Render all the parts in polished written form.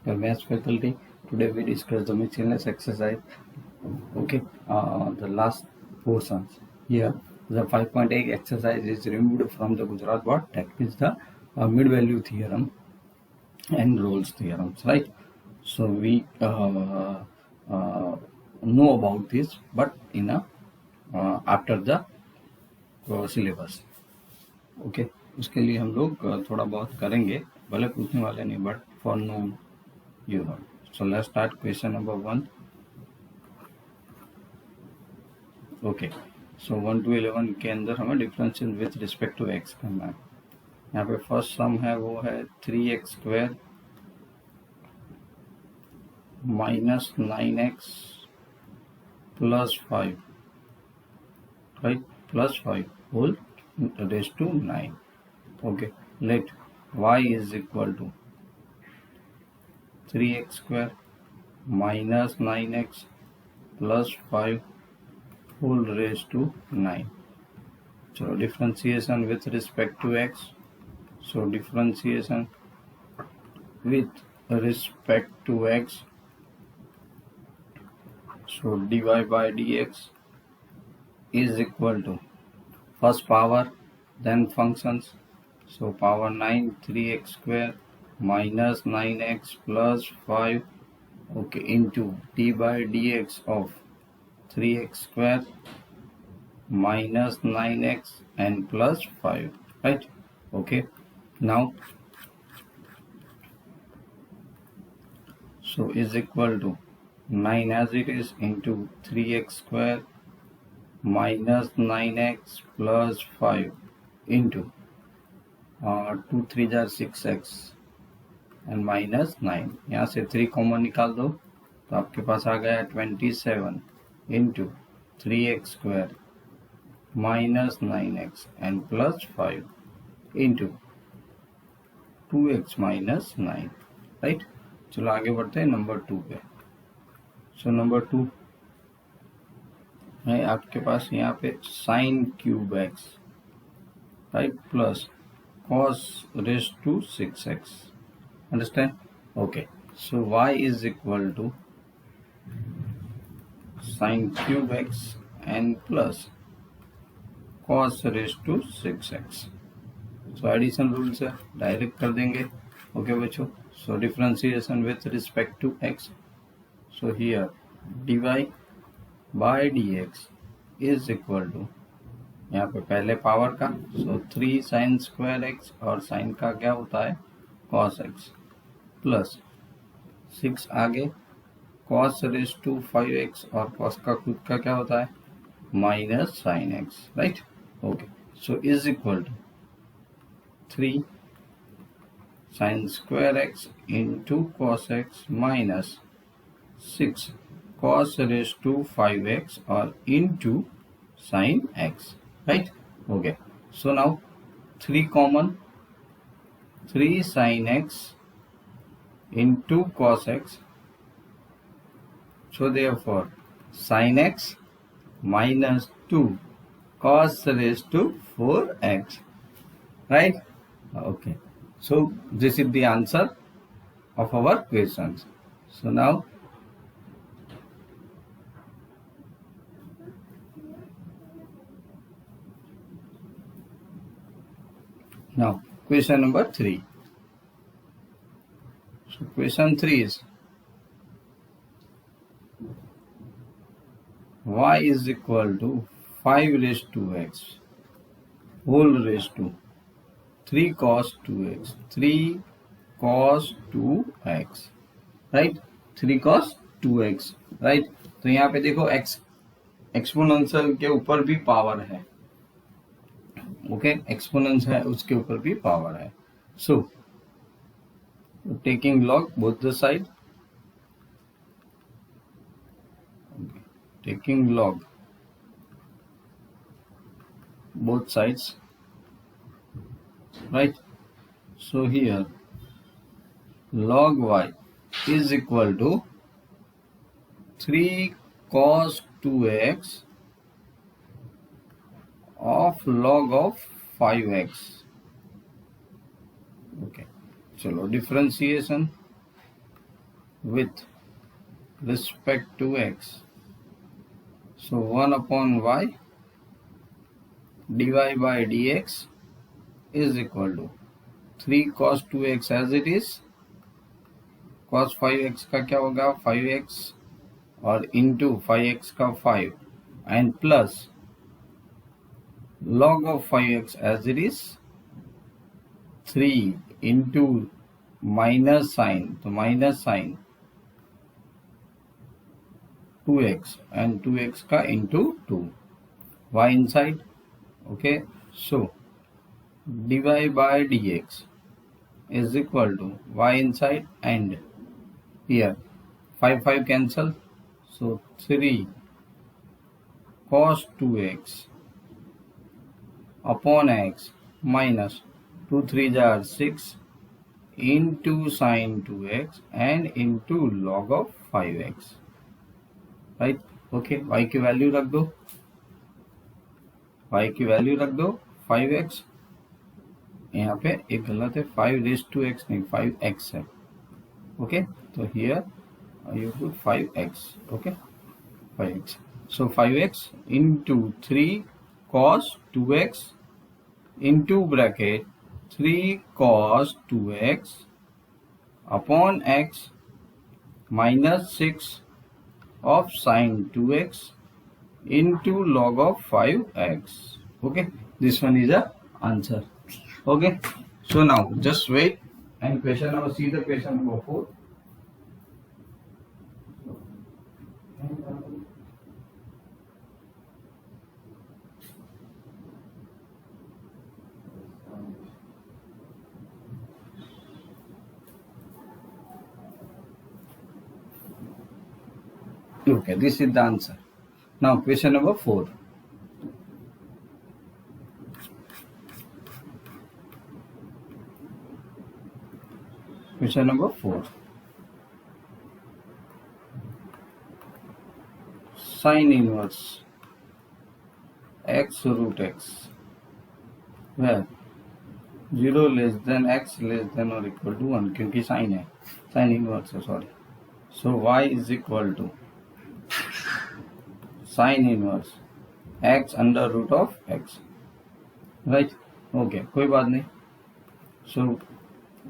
your maths faculty. Today we discuss the miscellaneous exercise. Okay, the last portions. Here, the 5.8 exercise is removed from the Gujarat board. That is the mid-value theorem and Rolle's theorems, right? So we know about this, but in a after the syllabus. Okay उसके लिए हम लोग थोड़ा बहुत करेंगे, भले पूछने वाले नहीं, but for now you know. So let's start question number 1. Okay, so 1 to 11 के अंदर हमें differential with respect to X करना है. यहाँ पे फर्स्ट सम है वो है 3x² minus 9x plus 5, right, plus 5 whole raised to 9. Okay, let y is equal to 3x² minus 9x plus 5 whole raised to 9. So differentiation with respect to x. So differentiation with respect to x. So dy by dx is equal to first power, then functions. So power 9 3x² minus 9x plus 5, okay, into d by dx of 3x² minus 9x and plus 5, right? Okay, now so is equal to 9 as it is into 3x² minus 9x plus 5 into 2 3 jar 6x and minus 9. यहाँ से 3 common निकाल दो तो आपके पास आ गया 27 into 3x² minus 9x and plus 5 into 2x minus 9, right. चलो आगे बढ़ते हैं नंबर 2 पे. सो नंबर 2 है आपके पास यहाँ पे sine cube x, right, plus cos raise to 6x. Understand? Okay, so y is equal to sine cube x and plus cos raise to 6x. So addition rule से direct कर देंगे. Okay बच्चों, so differentiation with respect to x. So here dy by dx is equal to, यहाँ पे पहले power का, सो 3 sine square x, और sign का क्या होता है कॉस एक्स, प्लस 6 आगे कॉस रेज टू 5x, और कॉस का खुद का क्या होता है minus sine x, right. Okay, so is equal to 3 sine square X into cos X minus 6 cos raised to 5x or into sin x, right? Okay, so now 3 common, 3 sin x into cos x. So therefore sin x minus 2 cos raised to 4x, right? Okay, so this is the answer of our questions. So now question number 3. So question 3 is y is equal to 5 raised to x whole raised to 3 cos 2x, 3 cos 2x, right, 3 cos 2x, right. तो यहाँ पे देखो x exponential के ऊपर भी power है, okay, एक्सपोनेंस है उसके ऊपर भी पावर है. So taking log both the side, taking log both sides, right. So here log y is equal to 3 cos 2x of log of 5x. Okay, चलो differentiation with respect to x. So 1 upon y dy by dx is equal to 3 cos 2x as it is. cos 5x का क्या होगा 5x और into 5x का 5 and plus log of 5x as it is 3 into minus sign, तो minus sign 2x and 2x का into 2 y inside. Okay, so dy by dx is equal to y inside and here 5 cancel, so 3 cos 2x upon x minus 2 3 are 6 into sin 2x and into log of 5x. Right. Okay, y की value रख दो, y की value रख दो 5x. यहाँ पे एक गलत है, 5 रेज़ टू x नहीं 5x है. ओके, तो here you put 5x. Okay, 5x. So 5x into 3 cos 2x into bracket 3 cos 2x upon x minus 6 of sin 2x into log of 5x. Okay, this one is the answer. Okay, so now just wait and question number, see the question number 4. Okay, this is the answer. Now question number 4. Question number 4. Sin inverse x root x where 0 less than x less than or equal to 1, क्योंकि sine है, sine inverse है, sorry. So y is equal to sine inverse x under root of x. Right. Okay, कोई बात नहीं. So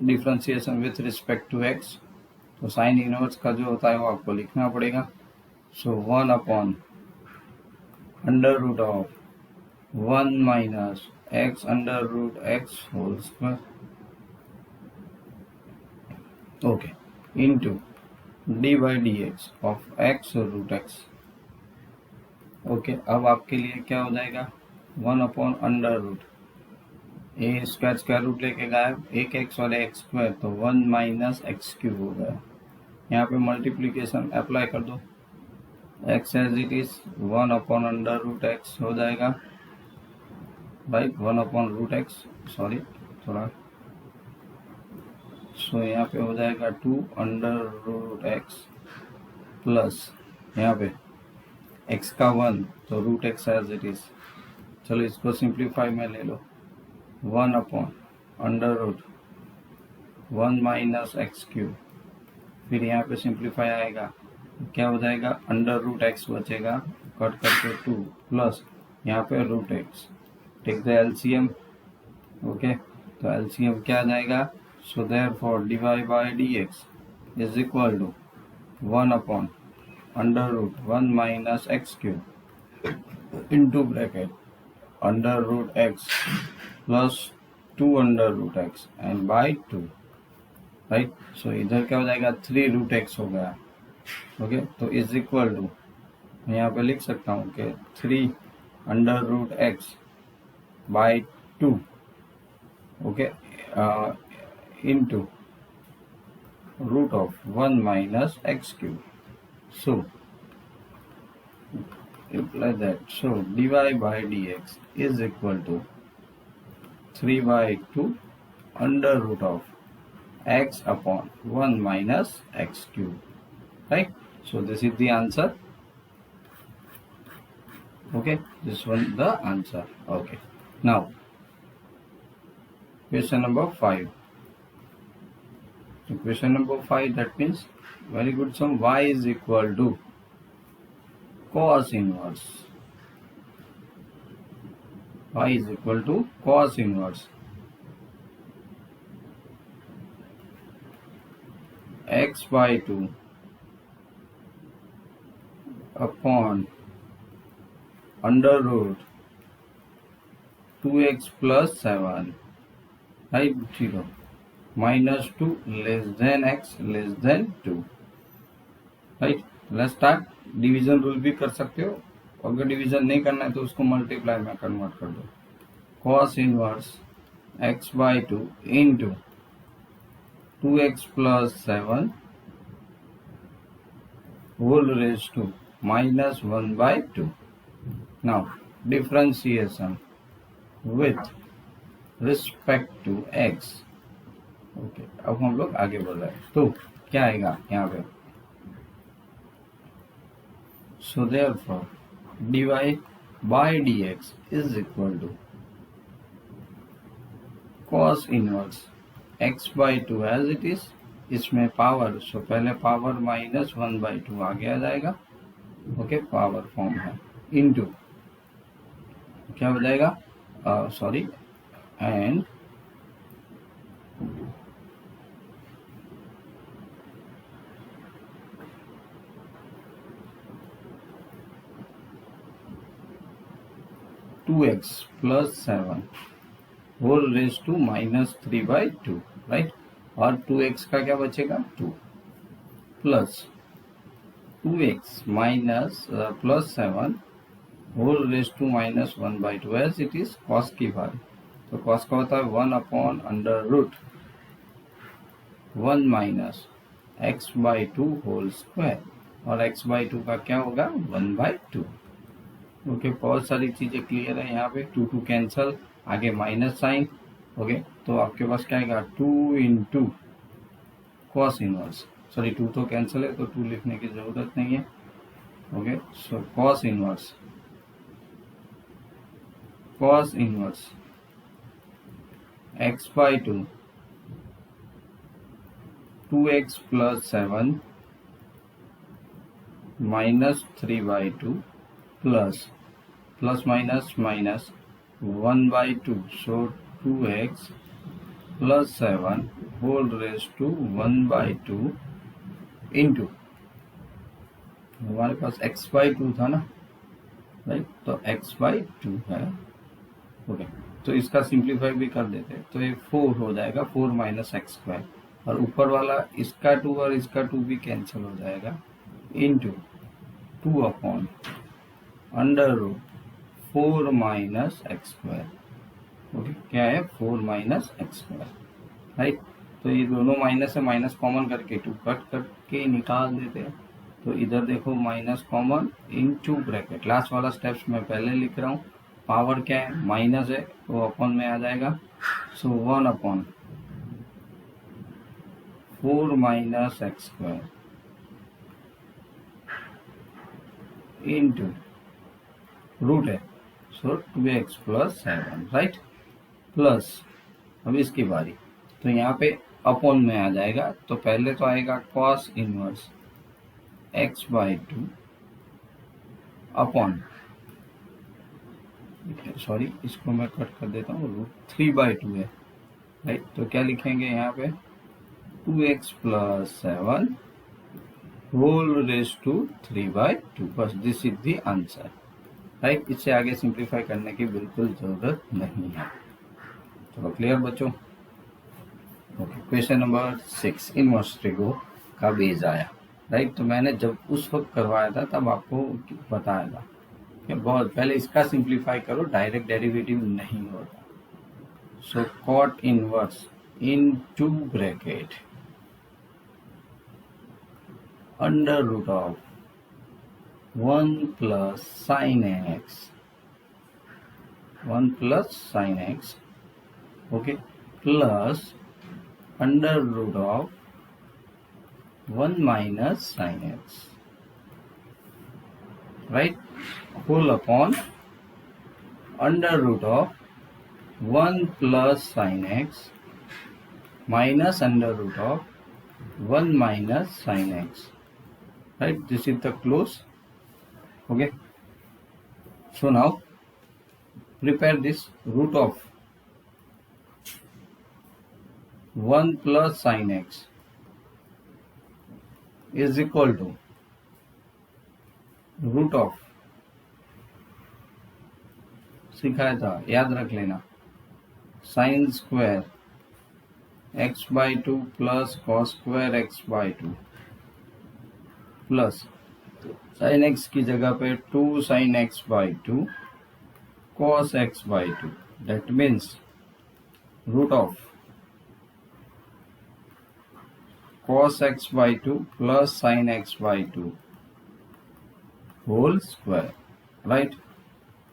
differentiation with respect to x, तो sine inverse का जो होता है वो आपको लिखना पड़ेगा. So 1 upon under root of 1 minus x under root x whole square. Okay, into d by D x of x root x. Okay, अब आपके लिए क्या हो जाएगा 1 अपॉन अंडर रूट ए स्क्वायर रूट लेके गया, एक एक्स और एक्स स्क्वायर, तो 1 माइनस एक्स क्यूब हो गया. यहाँ पे मल्टीप्लीकेशन अप्लाई कर दो, X as it is 1 upon under root X हो जाएगा. Right, 1 upon root X, sorry थोड़ा. सो यहाँ पे हो जाएगा 2 अंडर रूट एक्स प्लस यहाँ पे x का 1, तो root X as it is. चलो इसको सिंप्लीफाई में ले लो, 1 upon under root 1 minus X cube. फिर यहाँ पे सिंप्लीफाई आएगा, क्या हो जाएगा अंडर रूट एक्स बचेगा, कट करके 2 प्लस यहाँ पे root X. Take the LCM. Okay, तो एलसीएम क्या आ जाएगा. So therefore D Y by D x is equal to 1 upon under root 1 minus X cube into bracket under root x plus 2 under root x and by 2. Right. So इधर क्या हो जाएगा 3 root X हो गया. Okay, तो is equal to मैं यहाँ पे लिख सकता हूँ कि 3 under root X by 2. Okay, into root of 1 minus X cube. So imply that, so dy by dx is equal to 3 by 2 under root of x upon 1 minus x cube. Right, so this is the answer. Okay, this one the answer. Okay, now question number 5. So question number 5, that means very good sum, y is equal to cos inverse. Y is equal to cos inverse x by 2 upon under root 2x plus 7, right, 0 minus 2 less than x less than 2, right. Let's start. Division rule भी कर सकते हो, अगर division नहीं करना है तो उसको मल्टीप्लाई में कन्वर्ट कर दो. cos inverse x by 2 into 2x plus 7 whole raised to minus 1 by 2. Now differentiation with respect to x. Okay, अब हम लोग आगे बढ़ रहे हैं. तो क्या आएगा यहाँ पे? So therefore dy by dx is equal to cos inverse x by 2 as it is. इसमें पावर, सो पहले पावर माइनस 1 by 2 आगे आ जाएगा. ओके, पावर फॉर्म है. इनटू क्या हो जाएगा, sorry, and two x plus 7 whole raise to minus 3 by 2, right. और 2x का क्या बचेगा, 2 plus 2x minus plus 7 whole raise to minus 1 by 2 as it is cos की बात. तो कॉस का होता है 1 upon under root 1 minus X by 2 whole square, और x बाई 2 का क्या होगा, 1 by 2. ओके, बहुत सारी चीजें क्लियर है यहाँ पे. 2 2 कैंसल, आगे माइनस साइन. ओके, तो आपके पास क्या आएगा, 2 इंटू कॉस इनवर्स, सॉरी 2 तो कैंसिल है तो 2 लिखने की जरूरत नहीं है. Okay, so cos inverse x by 2 2x plus 7 minus 3 by 2 plus minus minus 1 by 2, so 2x plus 7 whole raised to 1 by 2 into, हमारे पास x by 2 था ना, राइट, तो x by 2 है. ओके, तो इसका सिंप्लीफाई भी कर देते हैं, तो ये 4 हो जाएगा, 4 माइनस एक्स स्क्वायर, और ऊपर वाला इसका 2 और इसका 2 भी कैंसिल हो जाएगा, into 2 upon under root 4 minus X square. Okay, क्या है, 4 माइनस एक्स स्क्वायर, राइट. तो ये दोनों माइनस है, माइनस कॉमन करके 2 कट करके निकाल देते हैं. तो इधर देखो minus common into bracket, last वाला स्टेप्स मैं पहले लिख रहा हूँ. पावर क्या है, माइनस है, तो अपॉन में आ जाएगा. So 1 upon 4 minus X square into root है, so 2x plus 7, right. Plus अब इसकी बारी, तो यहाँ पे अपॉन में आ जाएगा. तो पहले तो आएगा cos inverse x by 2 upon, sorry इसको मैं कट कर देता हूँ, रूट 3 by 2 है, राइट. तो क्या लिखेंगे यहाँ पे, 2x plus 7 whole raise to 3 by 2, बस this is the answer, right. इससे आगे सिंप्लीफाई करने की बिल्कुल जरूरत नहीं है. चलो क्लियर बच्चों. Okay, question number 6, inverse trigo का बेस आया, राइट. तो मैंने जब उस वक्त करवाया था तब आपको बताया था कि बहुत पहले इसका सिंप्लीफाई करो, डायरेक्ट डेरिवेटिव नहीं होता. So cot inverse into bracket under root of 1 plus sine x, okay, plus under root of 1 minus sine x, right, whole upon under root of 1 plus sine x minus under root of 1 minus sin x, right? This is the close. Okay, so now prepare this root of 1 plus sin x is equal to root of, सिखाया था याद रख लेना, sine square X by two plus cos square X by two plus sine X की जगह पे 2 sine X by two cos X by two, that means root of cos x by 2 plus sin x by 2 whole square, right?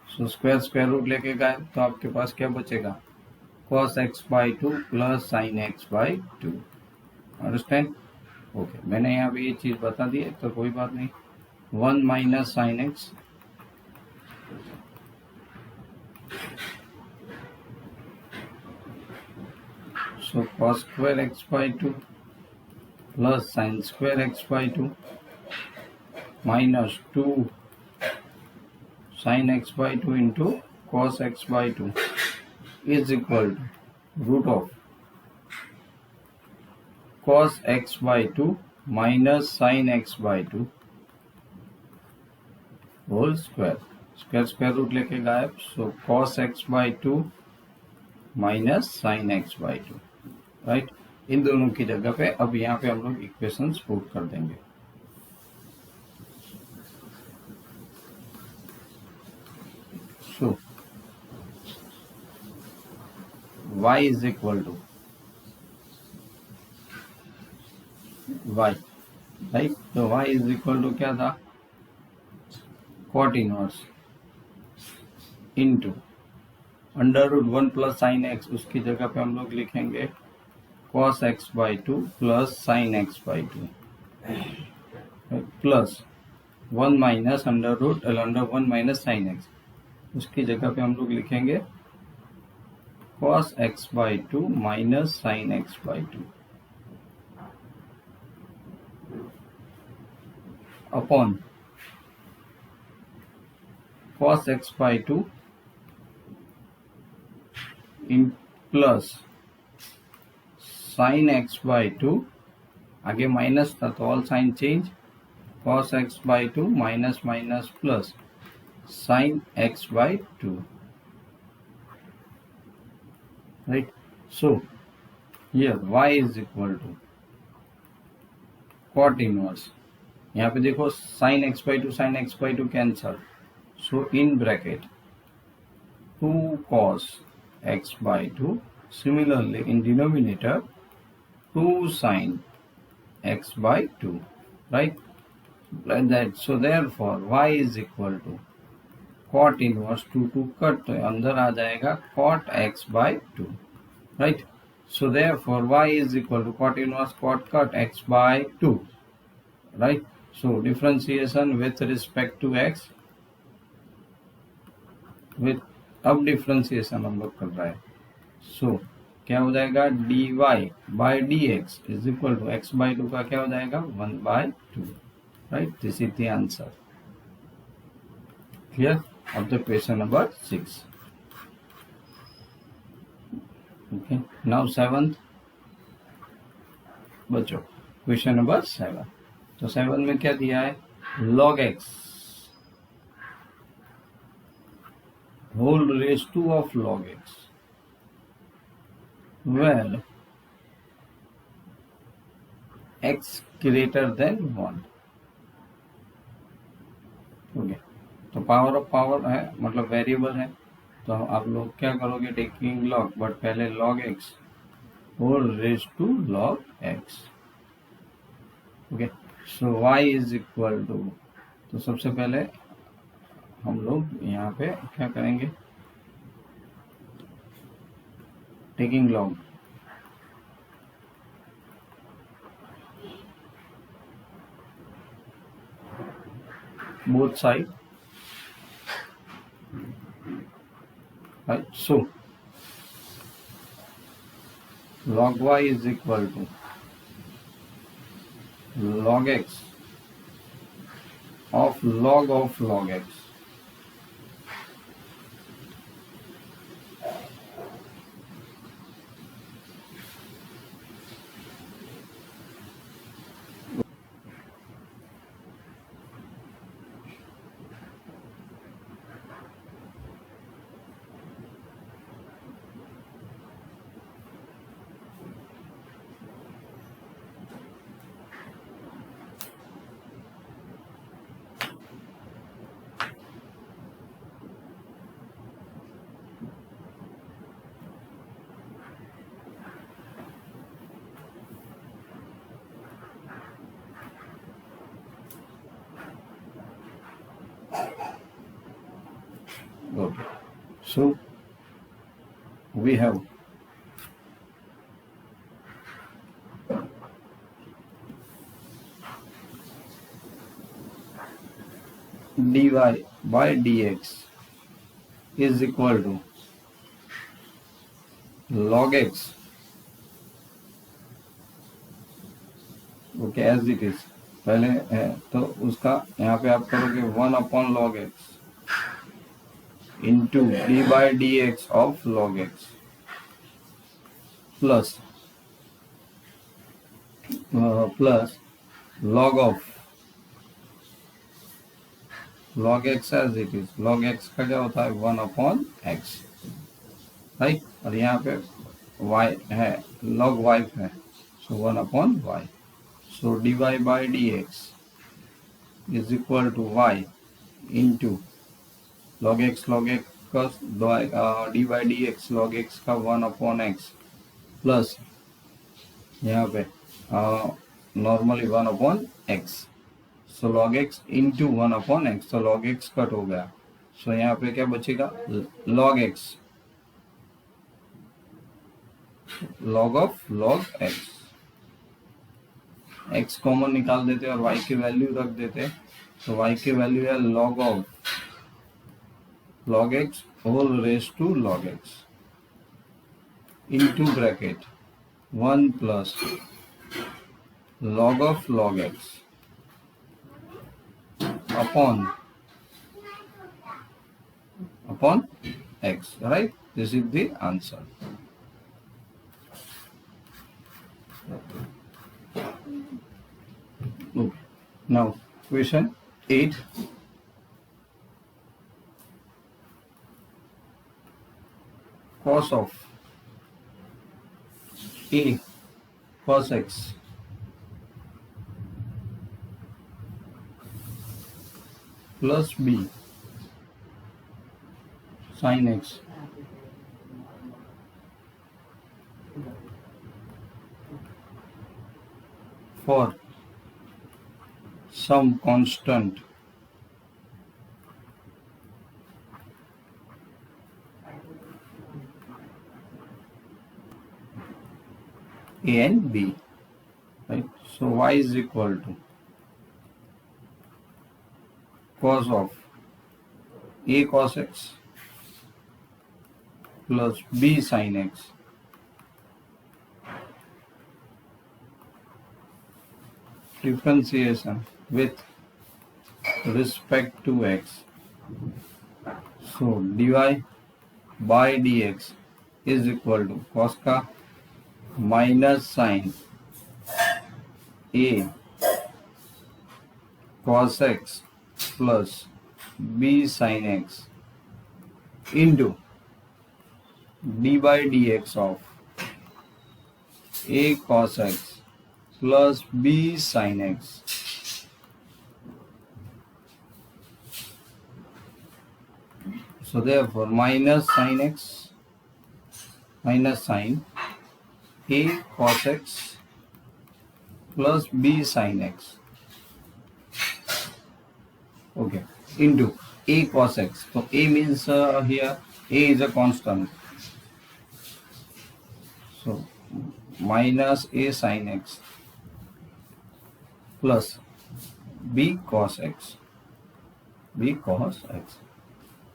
So square square root लेके गए तो आपके पास क्या बचेगा, cos x by 2 plus sin x by 2. Understand? Okay, मैंने यहाँ पे ये चीज बता दी है तो कोई बात नहीं. 1 minus sin x so cos square x by 2 plus sin square x by 2 minus 2 sin x by 2 into cos x by 2 is equal to root of cos x by 2 minus sin x by 2 whole square. Square square root लेके गायब, so cos x by 2 minus sin x by 2, right? इन दोनों की जगह पे अब यहाँ पे हम लोग इक्वेशंस पुट कर देंगे. So y is equal to y, right? तो y इज इक्वल टू क्या था, cot inverse into under root 1 plus sine X, उसकी जगह पे हम लोग लिखेंगे cos x by 2 plus sin x by 2 plus 1 minus under 1 minus sin x, उसकी जगह पे हम लोग लिखेंगे cos x by 2 minus sin x by 2 upon cos x by 2 in plus sin x by 2, आगे माइनस था तो all sign change, cos x by 2 minus minus plus sin x by 2, right? So here y is equal to cot inverse, यहाँ पे देखो sin x by 2 sin x by 2 cancel, so in bracket 2 cos x by 2, similarly in denominator 2 sin x by 2, right? Like that. So therefore y is equal to cot inverse 2 cut तो अंदर आ जाएगा cot x by 2, right? So therefore y is equal to cot inverse cot cut x by 2, right? So differentiation with respect to x, with अब differentiation हम लोग कर रहा है, सो क्या हो जाएगा dy by dx is equal to x by 2 का क्या हो जाएगा 1 by 2, right? This is the answer. Clear of the question number 6. Okay, now 7th बच्चों, क्वेश्चन नंबर 7. तो 7 में क्या दिया है, log x whole raised to of log x where x greater than 1. Okay, तो पावर ऑफ पावर है, मतलब variable है, तो आप लोग क्या करोगे, टेकिंग लॉग, बट पहले log x whole raise to log x. Okay, so y is equal to, तो सबसे पहले हम लोग यहाँ पे क्या करेंगे, taking log both side, right? So log y is equal to log x of log x. Okay. So we have dy by dx is equal to log x, okay as it is पहले है तो उसका यहाँ पे आप करोगे 1 log x into d by D x of log x plus log of log x as it is. log x का क्या होता है 1/x, राइट. और यहाँ पे y है, log y है, सो 1/y. So dy by dx is equal to y into log x का dy by dx log x का 1/x प्लस यहाँ पे नॉर्मली 1/x. सो log x into 1/x, तो log x कट हो गया. सो यहाँ पे क्या बचेगा log x, log of log x. x common निकाल देते और y की वैल्यू रख देते, तो y की वैल्यू है log of log x whole raise to log x into bracket 1 plus log of log x upon x, right? This is the answer. Okay. Now question 8. Cos of a cos x plus b sin x for some constant a and b, right? So y is equal to cos of a cos x plus b sin x differentiation with respect to x. So dy by dx is equal to cos का minus sine a cos x plus b sin x into d by dx of a cos x plus b sin x. So therefore minus sin x minus sin a cos x plus b sin x, okay, into a cos x. So a means here a is a constant, so minus a sin x plus b cos x,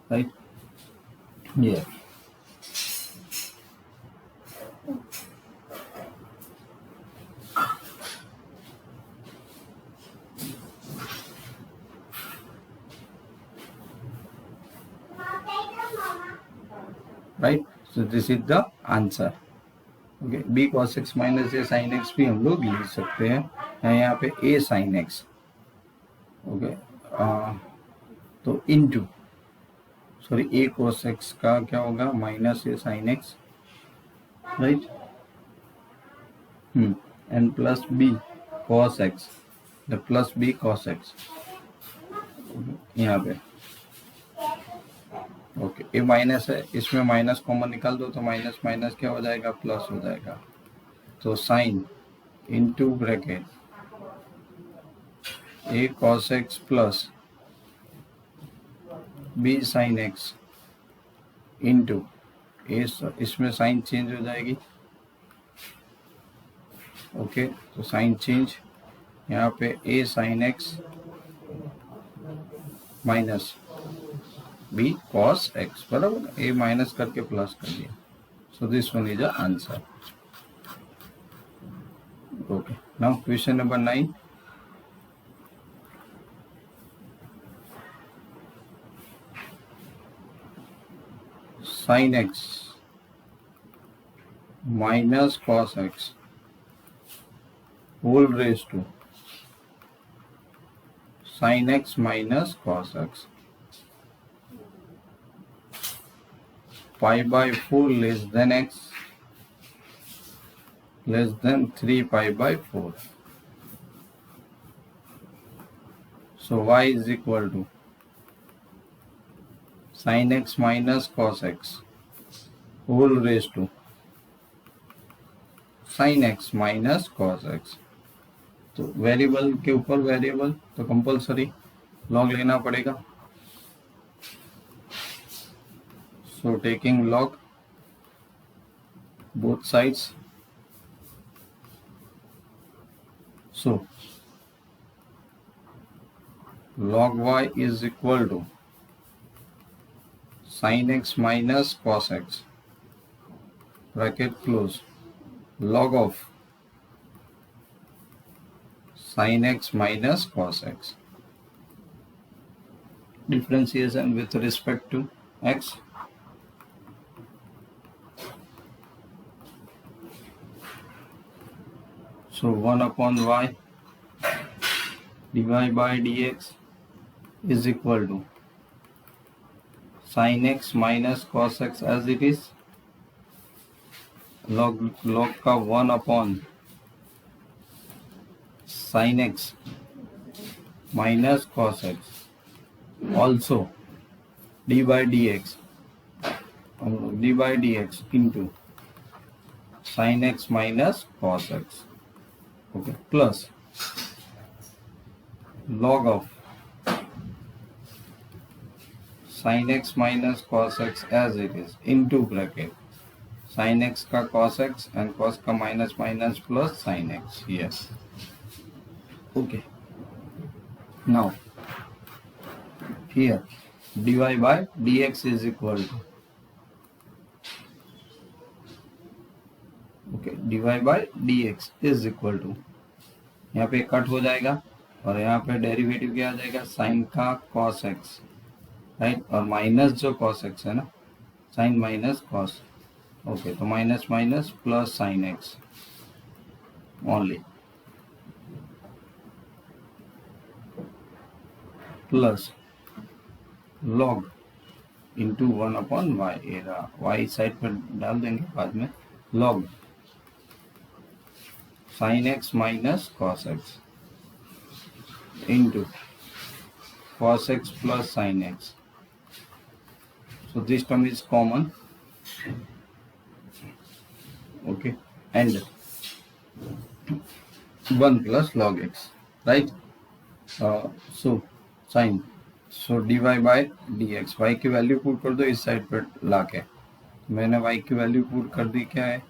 right? Yeah. Right. So this is the answer. Okay, b cos x minus a sine x भी हम लोग लिख सकते हैं. यहाँ पे a sine x. Okay, तो into sorry a cos x का क्या होगा, minus a sine x, right. And plus b cos x, the plus b cos x यहाँ पे. ओके, ये माइनस है, इसमें माइनस कॉमन निकाल दो तो माइनस माइनस क्या हो जाएगा, प्लस हो जाएगा. तो sine into bracket a cos x plus b sine x into a, इसमें साइन चेंज हो जाएगी. ओके, तो साइन चेंज यहाँ पे a sine x minus b cos x, बराबर. ए माइनस करके प्लस कर दिया. So this one is the answer. Okay, now question number 9. Sine x minus cos x whole raise to sin x minus cos x, pi by 4 less than x less than 3 pi by 4. So y is equal to sin x minus cos x whole raised to sin x minus cos x. तो variable के ऊपर variable तो compulsory log लेना पड़ेगा. So taking log both sides. So log y is equal to sin x minus cos x bracket close log of sin x minus cos x. Differentiation with respect to x. So 1 upon y dy by dx is equal to sin x minus cos x as it is. log का 1 upon sin x minus cos x, also d by dx into sin x minus cos x. Okay, plus log of sin x minus cos x as it is into bracket sin x का cos x and cos का minus minus plus sin x. Yes. Okay. Now here dy by dx is equal to dy by dx is equal to यहाँ पे cut हो जाएगा और यहाँ पे derivative क्या आ जाएगा, साइन का cos x, राइट. और माइनस जो cos x है ना, साइन माइनस cos. ओके, तो minus minus plus sine x only plus log into 1 upon y. Y side पर डाल देंगे बाद में. Log sine x minus cos x into cos x plus sine x. So this term is common. Okay, and 1 plus log x, right. So sine, so d Y by D x, y की value put कर दो इस side पर लाके. मैंने Y की value put कर दी, क्या है,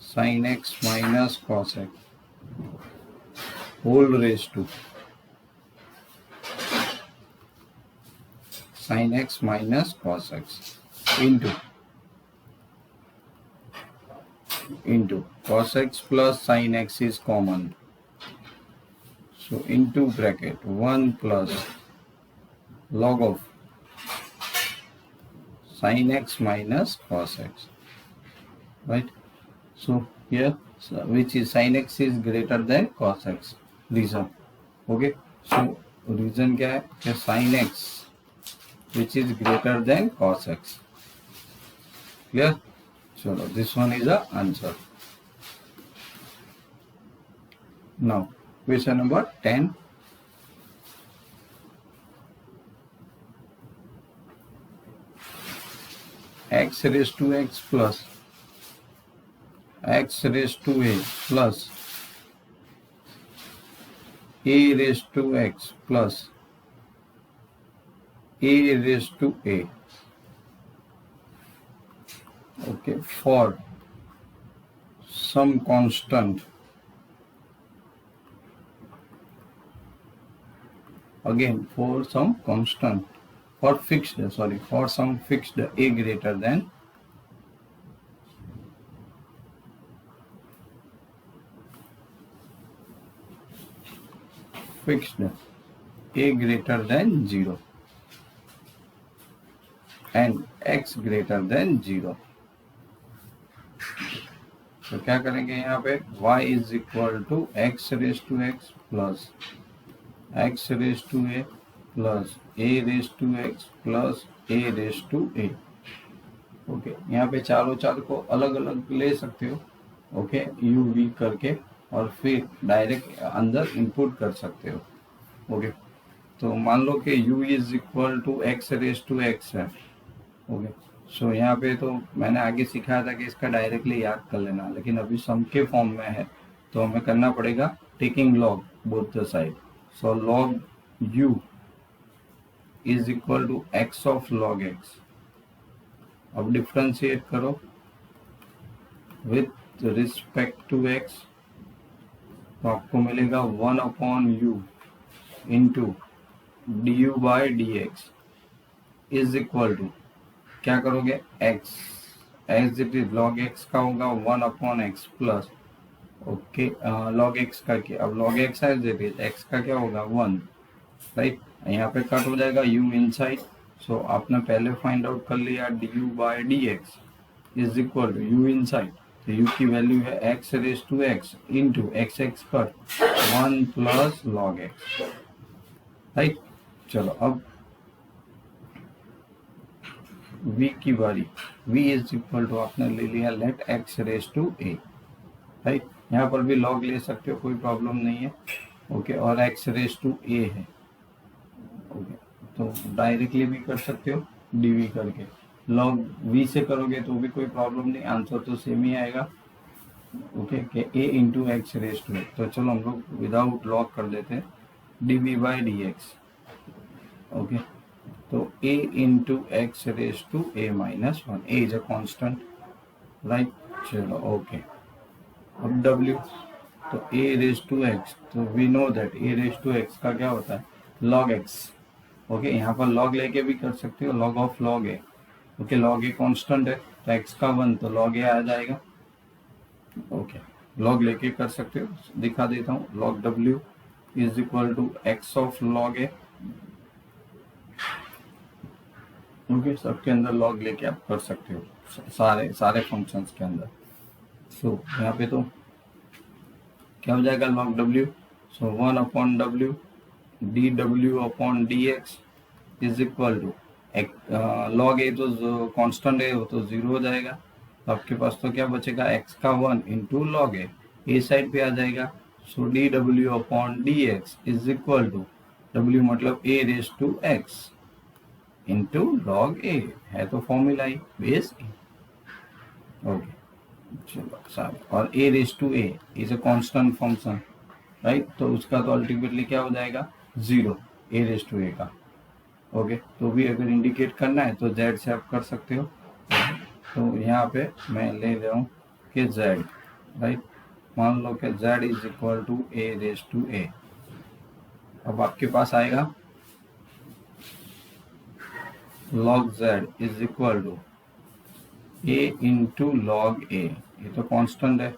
sine x minus cos x whole raise to sine x minus cos x into cos x plus sin x is common. So into bracket 1 plus log of sin x minus cos x, right? So here which is sin x is greater than cos x, reason. Okay, so reason क्या है कि sin x which is greater than cos x. Clear? चलो, this one is the answer. Now question number 10. X raised to x plus x raised to a plus a raised to x plus a raised to a. Okay, for some constant, again for some constant, for fixed, sorry, for some fixed a greater than fixed a greater than 0 and x greater than 0. तो क्या करेंगे यहाँ पे y is equal to x raise to x plus x raise to a plus a raise to x plus a raise to a. Okay, यहाँ पे चारों चार को अलग अलग ले सकते हो. ओके, यू वी करके और फिर डायरेक्ट अंदर इनपुट कर सकते हो. ओके, तो मान लो कि u is equal to x raise to x है. ओके, सो यहाँ पे तो मैंने आगे सिखाया था कि इसका डायरेक्टली याद कर लेना, लेकिन अभी सम के फॉर्म में है तो हमें करना पड़ेगा taking log both the side. So log u is equal to x of log x. अब डिफ्रेंशिएट करो विथ रिस्पेक्ट टू x, तो आपको मिलेगा 1 upon u into d u by D x is equal to, क्या करोगे, x as it is log x का होगा 1 upon x plus, okay, log x का क्या, अब log x as it is x का क्या होगा 1, राइट. यहाँ पे कट हो जाएगा u इनसाइड. सो आपने पहले फाइंड आउट कर लिया d u by D x is equal to u inside, तो u की वैल्यू है x raise to x into x x cut 1 plus log x, right. चलो, अब v की बारी, v इज इक्वल टू आपने ले लिया let x raise to a, right. यहाँ पर भी log ले सकते हो, कोई प्रॉब्लम नहीं है. ओके, और x रेज टू a है. ओके, तो डायरेक्टली भी कर सकते हो dv करके. log v से करोगे तो भी कोई प्रॉब्लम नहीं, आंसर तो सेम ही आएगा. ओके, कि a into x raise to a. तो चलो हम लोग विदाउट लॉग कर देते हैं dv by D x. Okay, तो a into x raise to a minus 1, a is a constant, right. चलो, ओके, अब w, तो a रेज टू x, तो we know that a raise to x का क्या होता है log x. ओके, यहाँ पर log लेके भी कर सकते हो, log of log a. Okay, log a constant है तो x का 1, तो log a आ जाएगा. ओके, log लेके कर सकते हो, दिखा देता हूँ. log w is equal to x of log a. Okay, सबके अंदर log लेके आप कर सकते हो, सारे फंक्शंस के अंदर. सो यहाँ पे तो क्या हो जाएगा log w, so 1 upon w d डब्ल्यू upon d x is equal to log a तो कांस्टेंट है, वो तो 0 हो जाएगा. तो आपके पास तो क्या बचेगा x का 1 इंटू लॉग a साइड पे आ जाएगा. सो डी डब्ल्यू upon d x is equal to, w मतलब a raise to x into log a है, तो फॉर्मूला ही बेस a. ओके, चलो सारे, और a raise to a is a constant function, right. तो उसका तो अल्टीमेटली क्या हो जाएगा 0, a रेज टू a का. ओके, तो भी अगर इंडिकेट करना है तो z से आप कर सकते हो. तो यहाँ पे मैं ले रहा हूँ कि z, राइट. मान लो कि z is equal to a raise to a. अब आपके पास आएगा log z is equal to a into log a, ये तो कांस्टेंट है.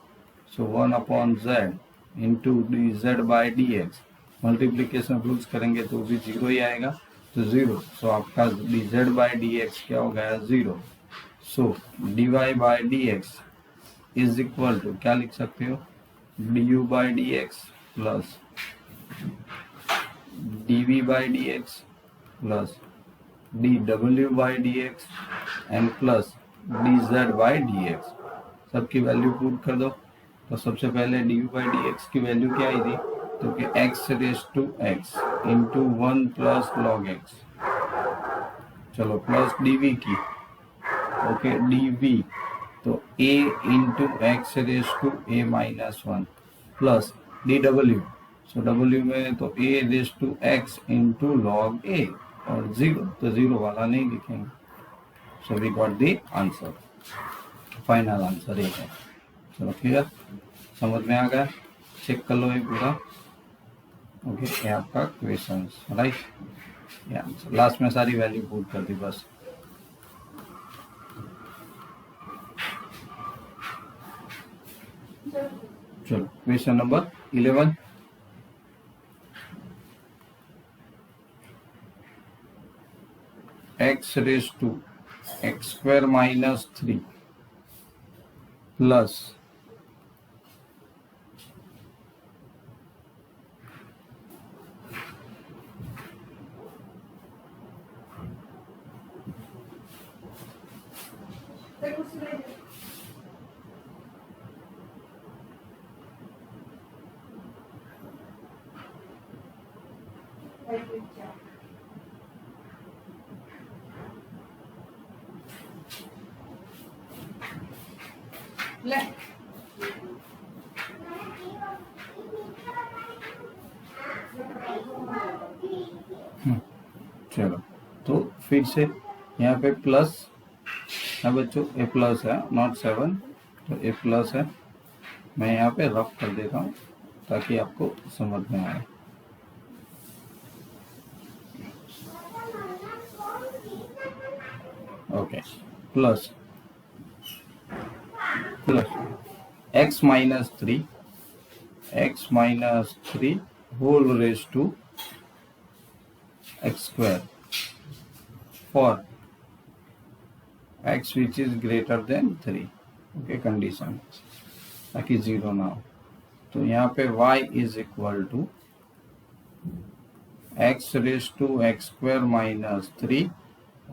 So 1 upon z into d z by D x. Multiplication rules करेंगे तो भी 0 ही आएगा, तो 0, सो आपका dz बाई dx क्या हो गया 0. So dy by dx is equal to क्या लिख सकते हो du by dx plus dv by dx plus dw by dx and plus dz by dx. सबकी वैल्यू पुट कर दो. तो सबसे पहले du बाई dx की वैल्यू क्या आई थी, तो कि x raise to x into 1 plus log x. चलो प्लस dv की, ओके dv तो a into x raise to a minus 1 plus dw. So w में तो a raise to x into log a और 0, तो 0 वाला नहीं लिखेंगे. So we got the answer. Final answer ये है. चलो क्लियर, समझ में आ गया. चेक कर लो ये पूरा. ओके ये आपका क्वेश्चन राइट. ये आंसर लास्ट में सारी वैल्यू पुट कर दी बस. चलो question number 11. X raise to x square minus 3 plus चलो तो फिर से यहाँ पे प्लस है बच्चों, ए प्लस है नॉट 7, तो ए प्लस है. मैं यहाँ पे रफ कर देता हूँ ताकि आपको समझ में आए. Okay plus x minus 3 whole raise to x square for x which is greater than 3. Okay condition ताकि 0 ना हो. तो यहाँ पे y is equal to x raise to x square minus 3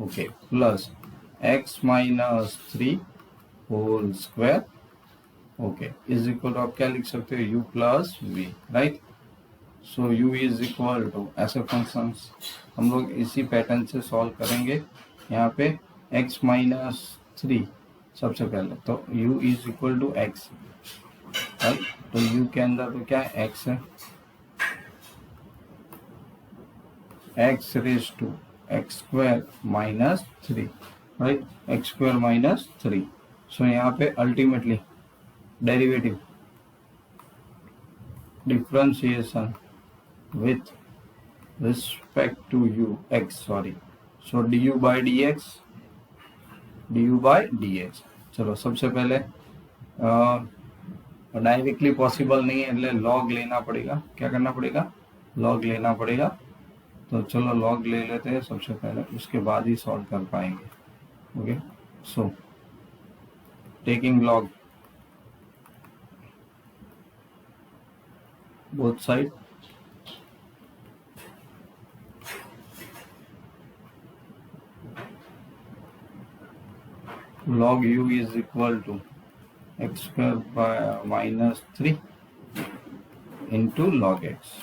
okay plus x minus 3 whole square okay is equal to आप क्या लिख सकते हो u plus v right. So u is equal to ऐसे फंक्शंस हम लोग इसी पैटर्न से सॉल्व करेंगे. यहाँ पे x माइनस 3 सबसे पहले तो u is equal to x right. तो u के अंदर तो क्या है x है, x raise to x square minus 3 right, x square minus 3. So यहाँ पे ultimately derivative differentiation with respect to u x sorry so du by dx. चलो सबसे पहले डायरेक्टली पॉसिबल नहीं है इसलिए लॉग लेना पड़ेगा. क्या करना पड़ेगा, लॉग लेना पड़ेगा. तो चलो लॉग ले लेते हैं सबसे पहले, उसके बाद ही सॉल्व कर पाएंगे. Okay so taking log both side log u is equal to x square by minus 3 into log x.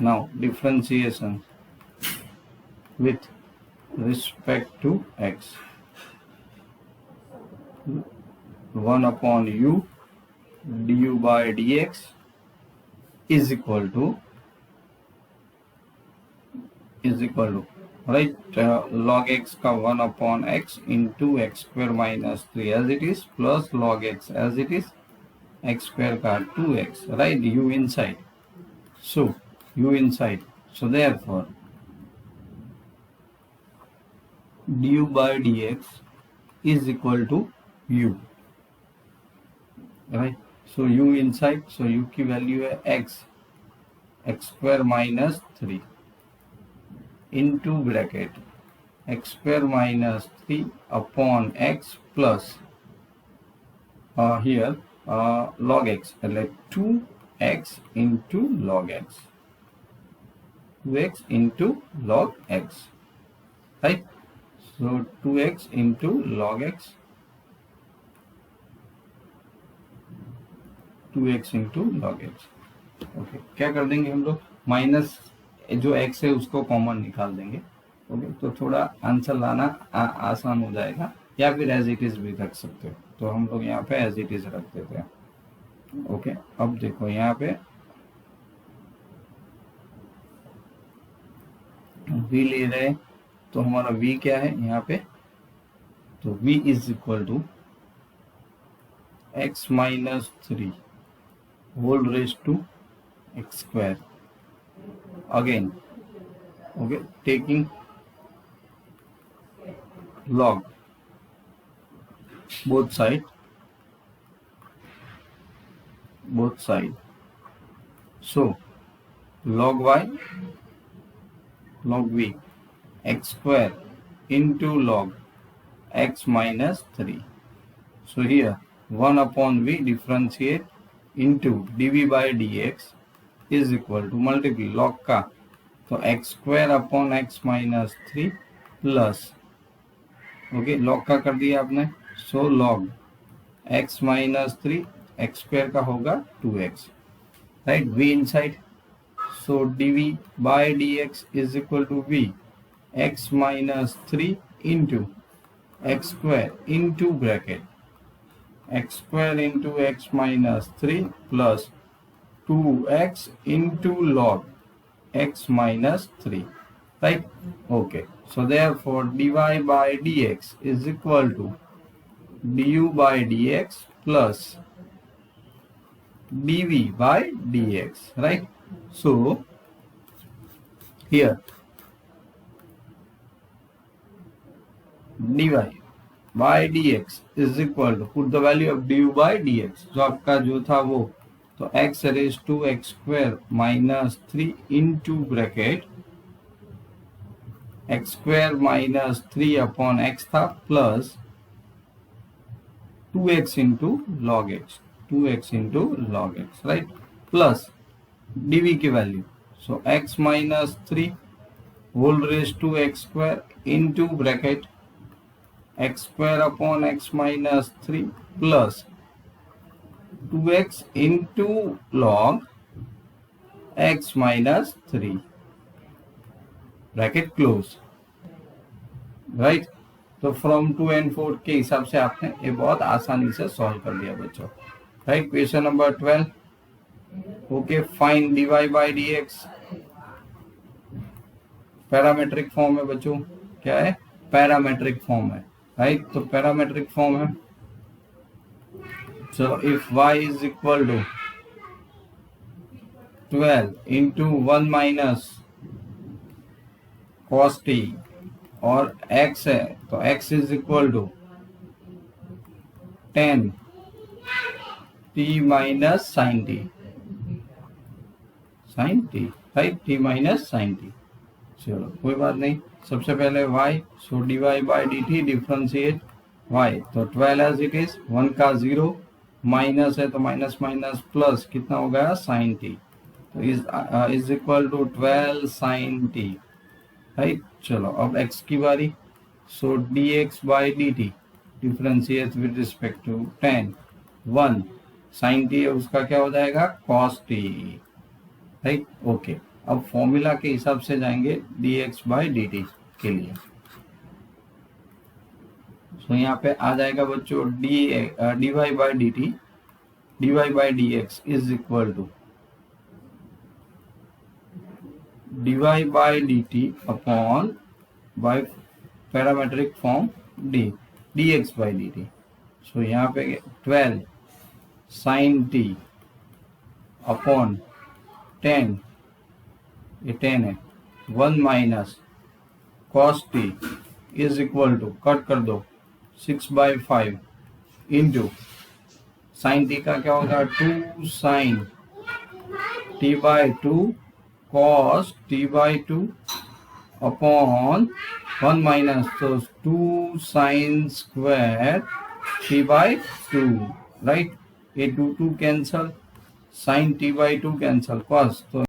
Now differentiation with respect to x 1 upon u du by dx is equal to right log x का 1 upon x into x square minus 3 as it is plus log x as it is x square का 2x right, u inside. So u inside, so therefore du by dx is equal to u right. So u inside, so u की value है x square minus 3 into bracket x square minus 3 upon x plus here log x, like 2x into log x, 2x into log x, right? So 2x into log x, 2x into log x. Okay, क्या कर देंगे हम लोग, minus जो x है उसको common निकाल देंगे. ओके, तो थोड़ा आंसर लाना आसान हो जाएगा, या फिर एज इट इज भी रख सकते हो. तो हम लोग यहाँ पे एज इट इज रख देते हैं. ओके, अब देखो यहाँ पे v ले रहे, तो हमारा v क्या है यहाँ पे, तो v is equal to x minus 3 whole raise to x square. Again, okay, taking log both side. So log y, log v, x square into log x minus 3. So here 1 upon v differentiate into dv by dx is equal to multiply log का, तो x square upon x minus 3 plus, okay, log का कर दिया आपने, so log x minus 3 x square का होगा 2x, right? v inside, so dv by dx is equal to v x minus 3 into x square into bracket x square into x minus 3 plus 2x into log x minus 3, right? Okay, so therefore dy by dx is equal to du by dx plus dv by dx, right? So here dy by dx is equal to, put the value of du by dx, जो आपका जो था वो, तो x raised to x square minus 3 into bracket x square minus 3 upon x था plus 2x into log x, 2x into log x, right? Plus dv की value, so x minus 3 whole raised to x square into bracket x square upon x minus 3 plus 2x into log x minus 3, bracket close, right? तो from 2 and 4 के हिसाब से आपने ये बहुत आसानी से सॉल्व कर लिया बच्चों, right? Question number 12. Okay, find dy by dx, parametric form है बच्चों, क्या है, पैरामेट्रिक फॉर्म है, राइट? तो पैरामेट्रिक फॉर्म है, so if y is equal to 12 into 1 minus cos t और x है, तो x is equal to 10 t minus sin t, right? t minus sin t. चलो कोई बात नहीं, सबसे पहले y, so dy by dt differentiate y, तो 12 as it is, 1 का 0, माइनस है तो माइनस माइनस प्लस कितना हो गया साइन टी, तो is equal to 12 sine t, राइट? चलो अब x की बारी, so dx by dt differentiate with respect to 10, 1 sine t है उसका क्या हो जाएगा cos t, राइट? ओके, अब फॉर्मूला के हिसाब से जाएंगे dx बाई dt के लिए. तो यहाँ पे आ जाएगा बच्चों dy by dt, dy by dx is equal to dy by dt upon by parametric form dx by dt. So यहाँ पे 12 साइन t अपॉन 10, ये 10 है, 1 minus cos t is equal to, cut कर दो, 6/5 इंटू साइन टी का क्या होगा 2 sign t/2 cos t/2 upon 1 minus, तो 2 sine square t by 2, right. ये 2 2 cancel, sine t by 2 cancel, cos, तो